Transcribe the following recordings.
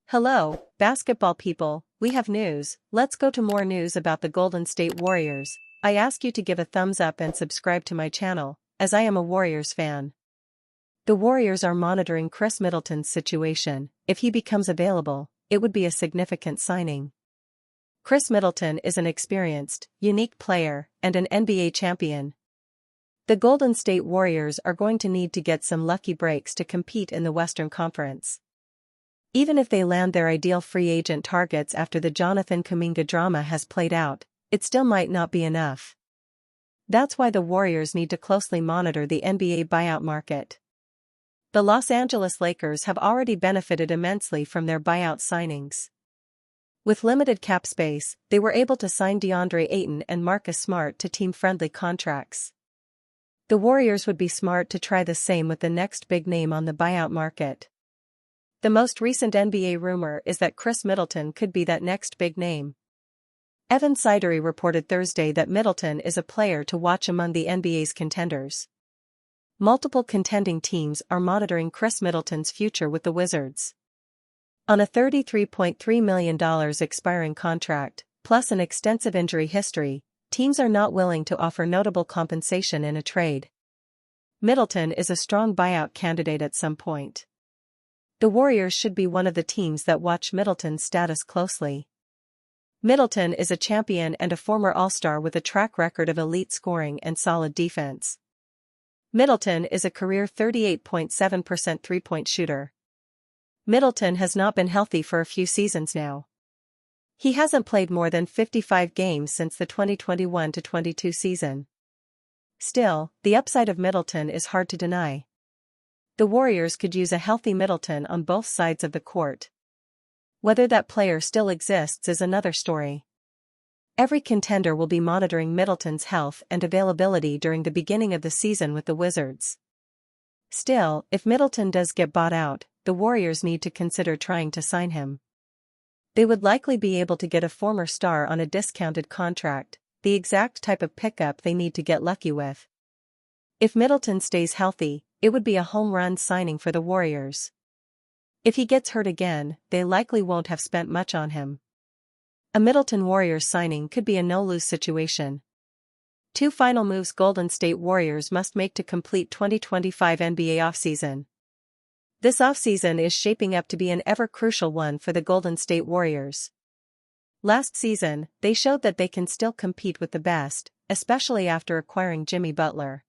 Hello, basketball people, we have news. Let's go to more news about the Golden State Warriors. I ask you to give a thumbs up and subscribe to my channel, as I am a Warriors fan. The Warriors are monitoring Chris Middleton's situation. If he becomes available, it would be a significant signing. Chris Middleton is an experienced, unique player, and an NBA champion. The Golden State Warriors are going to need to get some lucky breaks to compete in the Western Conference. Even if they land their ideal free agent targets after the Jonathan Kuminga drama has played out, it still might not be enough. That's why the Warriors need to closely monitor the NBA buyout market. The Los Angeles Lakers have already benefited immensely from their buyout signings. With limited cap space, they were able to sign DeAndre Ayton and Marcus Smart to team-friendly contracts. The Warriors would be smart to try the same with the next big name on the buyout market. The most recent NBA rumor is that Chris Middleton could be that next big name. Evan Sidery reported Thursday that Middleton is a player to watch among the NBA's contenders. Multiple contending teams are monitoring Chris Middleton's future with the Wizards. On a $33.3 million expiring contract, plus an extensive injury history, teams are not willing to offer notable compensation in a trade. Middleton is a strong buyout candidate at some point. The Warriors should be one of the teams that watch Middleton's status closely. Middleton is a champion and a former All-Star with a track record of elite scoring and solid defense. Middleton is a career 38.7% three-point shooter. Middleton has not been healthy for a few seasons now. He hasn't played more than 55 games since the 2021-22 season. Still, the upside of Middleton is hard to deny. The Warriors could use a healthy Middleton on both sides of the court. Whether that player still exists is another story. Every contender will be monitoring Middleton's health and availability during the beginning of the season with the Wizards. Still, if Middleton does get bought out, the Warriors need to consider trying to sign him. They would likely be able to get a former star on a discounted contract, the exact type of pickup they need to get lucky with. If Middleton stays healthy, it would be a home run signing for the Warriors. If he gets hurt again, they likely won't have spent much on him. A Middleton Warriors signing could be a no-lose situation. Two final moves Golden State Warriors must make to complete 2025 NBA offseason. This offseason is shaping up to be an ever-crucial one for the Golden State Warriors. Last season, they showed that they can still compete with the best, especially after acquiring Jimmy Butler.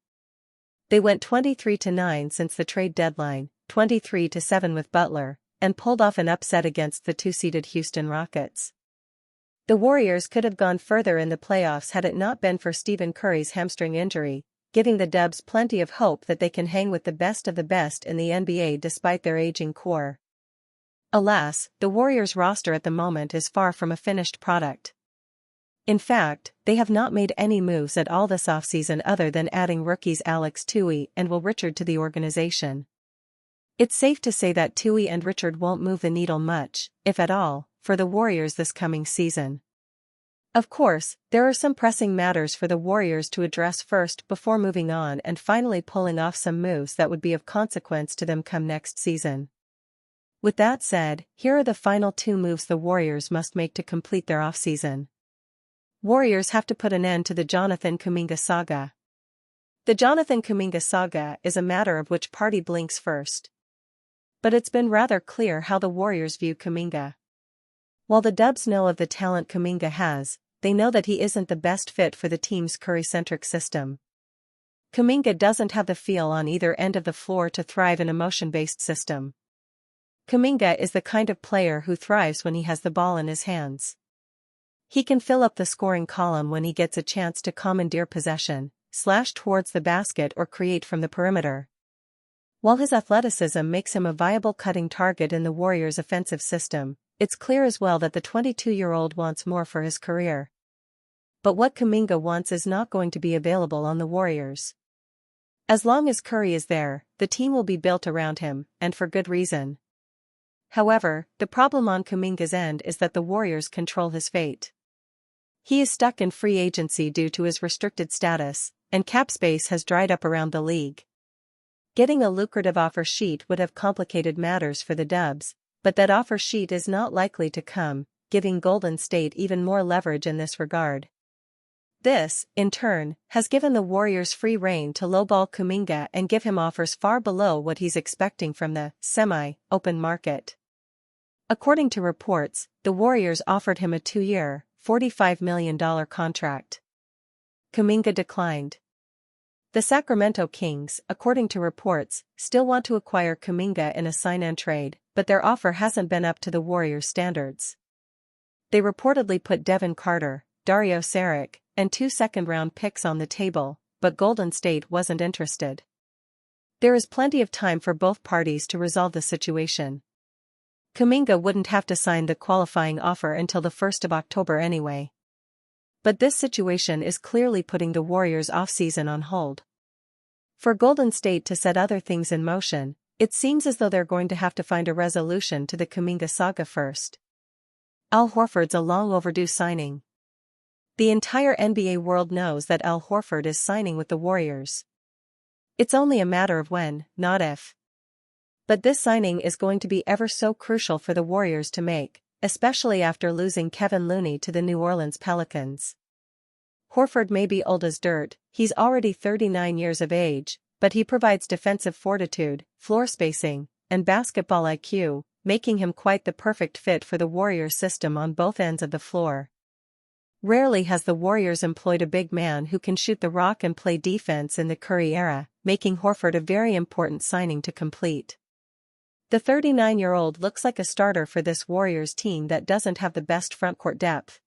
They went 23-9 since the trade deadline, 23-7 with Butler, and pulled off an upset against the two-seeded Houston Rockets. The Warriors could have gone further in the playoffs had it not been for Stephen Curry's hamstring injury, giving the Dubs plenty of hope that they can hang with the best of the best in the NBA despite their aging core. Alas, the Warriors' roster at the moment is far from a finished product. In fact, they have not made any moves at all this offseason other than adding rookies Alex Tui and Will Richard to the organization. It's safe to say that Tui and Richard won't move the needle much, if at all, for the Warriors this coming season. Of course, there are some pressing matters for the Warriors to address first before moving on and finally pulling off some moves that would be of consequence to them come next season. With that said, here are the final two moves the Warriors must make to complete their offseason. Warriors have to put an end to the Jonathan Kuminga saga. The Jonathan Kuminga saga is a matter of which party blinks first. But it's been rather clear how the Warriors view Kuminga. While the Dubs know of the talent Kuminga has, they know that he isn't the best fit for the team's Curry-centric system. Kuminga doesn't have the feel on either end of the floor to thrive in a motion-based system. Kuminga is the kind of player who thrives when he has the ball in his hands. He can fill up the scoring column when he gets a chance to commandeer possession, slash towards the basket or create from the perimeter. While his athleticism makes him a viable cutting target in the Warriors' offensive system, it's clear as well that the 22-year-old wants more for his career. But what Kuminga wants is not going to be available on the Warriors. As long as Curry is there, the team will be built around him, and for good reason. However, the problem on Kuminga's end is that the Warriors control his fate. He is stuck in free agency due to his restricted status, and cap space has dried up around the league. Getting a lucrative offer sheet would have complicated matters for the Dubs, but that offer sheet is not likely to come, giving Golden State even more leverage in this regard. This, in turn, has given the Warriors free rein to lowball Kuminga and give him offers far below what he's expecting from the semi-open market. According to reports, the Warriors offered him a 2-year, $45 million contract. Kuminga declined. The Sacramento Kings, according to reports, still want to acquire Kuminga in a sign-and trade, but their offer hasn't been up to the Warriors' standards. They reportedly put Devin Carter, Dario Saric, and 2 second-round picks on the table, but Golden State wasn't interested. There is plenty of time for both parties to resolve the situation. Kuminga wouldn't have to sign the qualifying offer until the 1st of October anyway. But this situation is clearly putting the Warriors' offseason on hold. For Golden State to set other things in motion, it seems as though they're going to have to find a resolution to the Kuminga saga first. Al Horford's a long overdue signing. The entire NBA world knows that Al Horford is signing with the Warriors. It's only a matter of when, not if. But this signing is going to be ever so crucial for the Warriors to make, especially after losing Kevin Looney to the New Orleans Pelicans. Horford may be old as dirt, he's already 39 years of age, but he provides defensive fortitude, floor spacing, and basketball IQ, making him quite the perfect fit for the Warriors system on both ends of the floor. Rarely has the Warriors employed a big man who can shoot the rock and play defense in the Curry era, making Horford a very important signing to complete. The 39-year-old looks like a starter for this Warriors team that doesn't have the best frontcourt depth.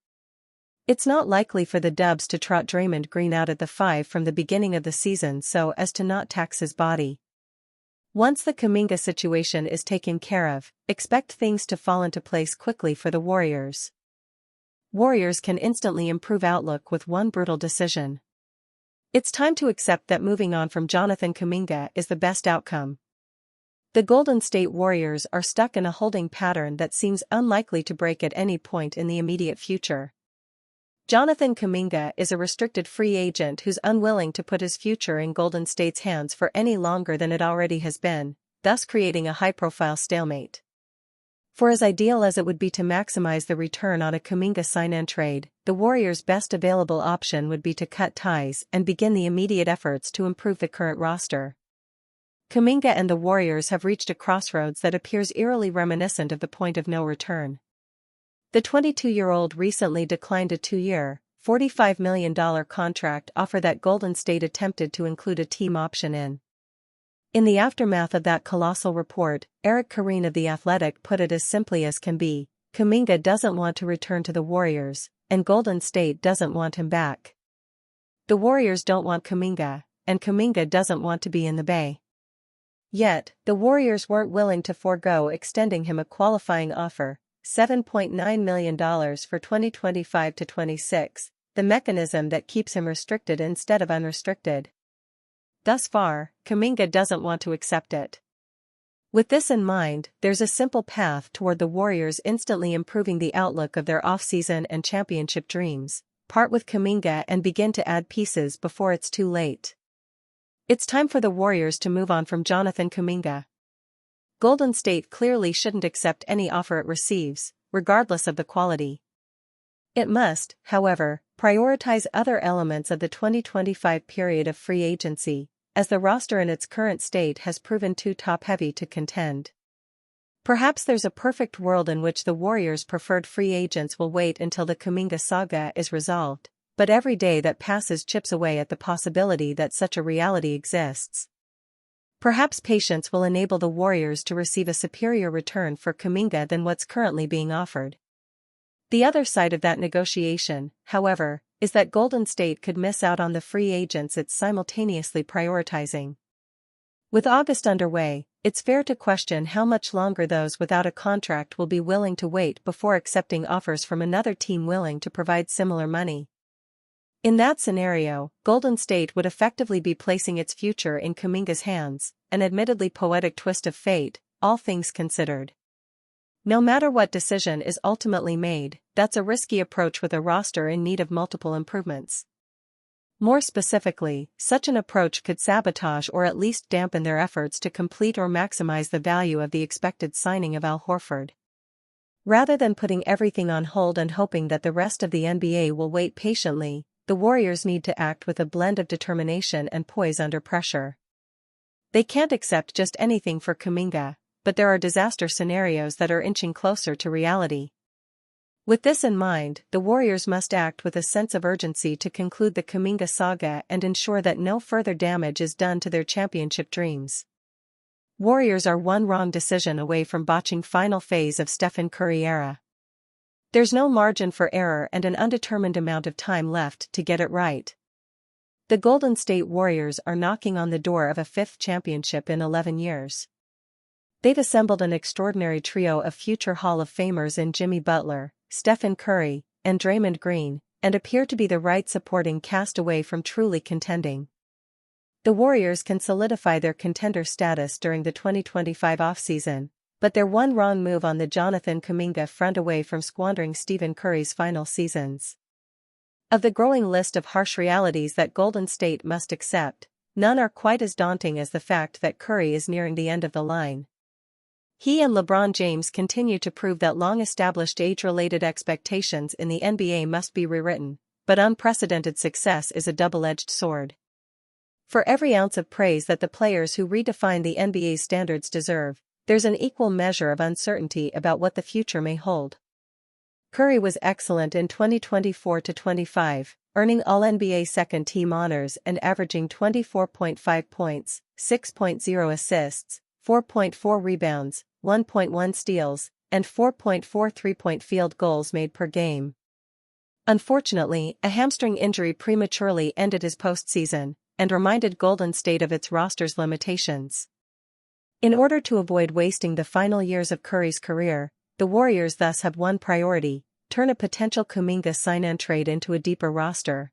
It's not likely for the Dubs to trot Draymond Green out at the 5 from the beginning of the season so as to not tax his body. Once the Kuminga situation is taken care of, expect things to fall into place quickly for the Warriors. Warriors can instantly improve outlook with one brutal decision. It's time to accept that moving on from Jonathan Kuminga is the best outcome. The Golden State Warriors are stuck in a holding pattern that seems unlikely to break at any point in the immediate future. Jonathan Kuminga is a restricted free agent who's unwilling to put his future in Golden State's hands for any longer than it already has been, thus creating a high-profile stalemate. For as ideal as it would be to maximize the return on a Kuminga sign-and trade, the Warriors' best available option would be to cut ties and begin the immediate efforts to improve the current roster. Kuminga and the Warriors have reached a crossroads that appears eerily reminiscent of the point of no return. The 22-year-old recently declined a 2-year, $45 million contract offer that Golden State attempted to include a team option in. In the aftermath of that colossal report, Eric Kareen of The Athletic put it as simply as can be: Kuminga doesn't want to return to the Warriors, and Golden State doesn't want him back. The Warriors don't want Kuminga, and Kuminga doesn't want to be in the Bay. Yet, the Warriors weren't willing to forego extending him a qualifying offer, $7.9 million for 2025-26, the mechanism that keeps him restricted instead of unrestricted. Thus far, Kuminga doesn't want to accept it. With this in mind, there's a simple path toward the Warriors instantly improving the outlook of their offseason and championship dreams: part with Kuminga and begin to add pieces before it's too late. It's time for the Warriors to move on from Jonathan Kuminga. Golden State clearly shouldn't accept any offer it receives, regardless of the quality. It must, however, prioritize other elements of the 2025 period of free agency, as the roster in its current state has proven too top-heavy to contend. Perhaps there's a perfect world in which the Warriors' preferred free agents will wait until the Kuminga saga is resolved, but every day that passes chips away at the possibility that such a reality exists. Perhaps patience will enable the Warriors to receive a superior return for Kuminga than what's currently being offered. The other side of that negotiation, however, is that Golden State could miss out on the free agents it's simultaneously prioritizing. With August underway, it's fair to question how much longer those without a contract will be willing to wait before accepting offers from another team willing to provide similar money. In that scenario, Golden State would effectively be placing its future in Kuminga's hands, an admittedly poetic twist of fate, all things considered. No matter what decision is ultimately made, that's a risky approach with a roster in need of multiple improvements. More specifically, such an approach could sabotage or at least dampen their efforts to complete or maximize the value of the expected signing of Al Horford. Rather than putting everything on hold and hoping that the rest of the NBA will wait patiently, the Warriors need to act with a blend of determination and poise under pressure. They can't accept just anything for Kuminga, but there are disaster scenarios that are inching closer to reality. With this in mind, the Warriors must act with a sense of urgency to conclude the Kuminga saga and ensure that no further damage is done to their championship dreams. Warriors are one wrong decision away from botching final phase of Stephen Curry era. There's no margin for error and an undetermined amount of time left to get it right. The Golden State Warriors are knocking on the door of a fifth championship in 11 years. They've assembled an extraordinary trio of future Hall of Famers in Jimmy Butler, Stephen Curry, and Draymond Green, and appear to be the right supporting cast away from truly contending. The Warriors can solidify their contender status during the 2025 offseason, but they're one wrong move on the Jonathan Kuminga front away from squandering Stephen Curry's final seasons. Of the growing list of harsh realities that Golden State must accept, none are quite as daunting as the fact that Curry is nearing the end of the line. He and LeBron James continue to prove that long-established age-related expectations in the NBA must be rewritten, but unprecedented success is a double-edged sword. For every ounce of praise that the players who redefine the NBA's standards deserve, there's an equal measure of uncertainty about what the future may hold. Curry was excellent in 2024-25, earning All-NBA second-team honors and averaging 24.5 points, 6.0 assists, 4.4 rebounds, 1.1 steals, and 4.4 three-point field goals made per game. Unfortunately, a hamstring injury prematurely ended his postseason, and reminded Golden State of its roster's limitations. In order to avoid wasting the final years of Curry's career, the Warriors thus have one priority: turn a potential Kuminga sign-and trade into a deeper roster.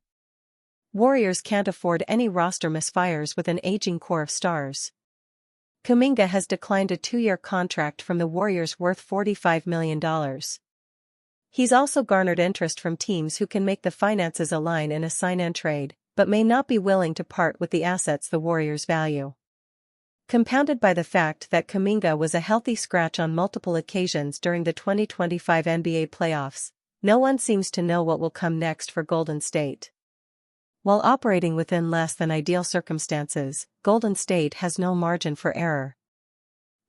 Warriors can't afford any roster misfires with an aging core of stars. Kuminga has declined a 2-year contract from the Warriors worth $45 million. He's also garnered interest from teams who can make the finances align in a sign-and trade, but may not be willing to part with the assets the Warriors value. Compounded by the fact that Kuminga was a healthy scratch on multiple occasions during the 2025 NBA playoffs, no one seems to know what will come next for Golden State. While operating within less than ideal circumstances, Golden State has no margin for error.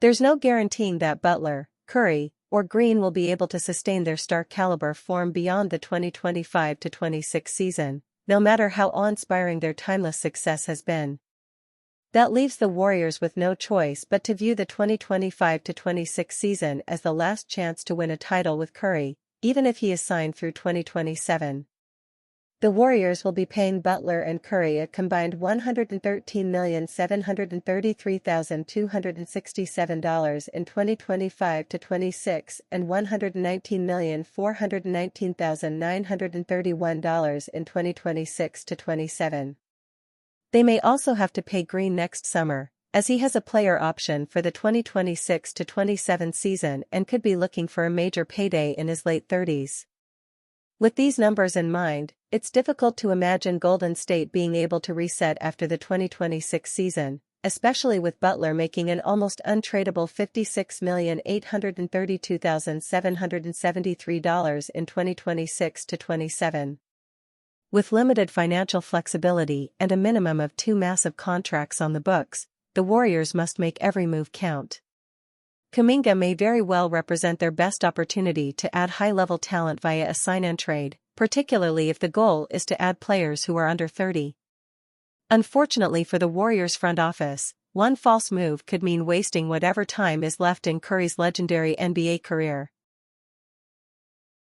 There's no guaranteeing that Butler, Curry, or Green will be able to sustain their star-caliber form beyond the 2025-26 season, no matter how awe-inspiring their timeless success has been. That leaves the Warriors with no choice but to view the 2025-26 season as the last chance to win a title with Curry, even if he is signed through 2027. The Warriors will be paying Butler and Curry a combined $113,733,267 in 2025-26 and $119,419,931 in 2026-27. They may also have to pay Green next summer, as he has a player option for the 2026-27 season and could be looking for a major payday in his late 30s. With these numbers in mind, it's difficult to imagine Golden State being able to reset after the 2026 season, especially with Butler making an almost untradeable $56,832,773 in 2026-27. With limited financial flexibility and a minimum of 2 massive contracts on the books, the Warriors must make every move count. Kuminga may very well represent their best opportunity to add high-level talent via a sign-and trade, particularly if the goal is to add players who are under 30. Unfortunately for the Warriors front office, one false move could mean wasting whatever time is left in Curry's legendary NBA career.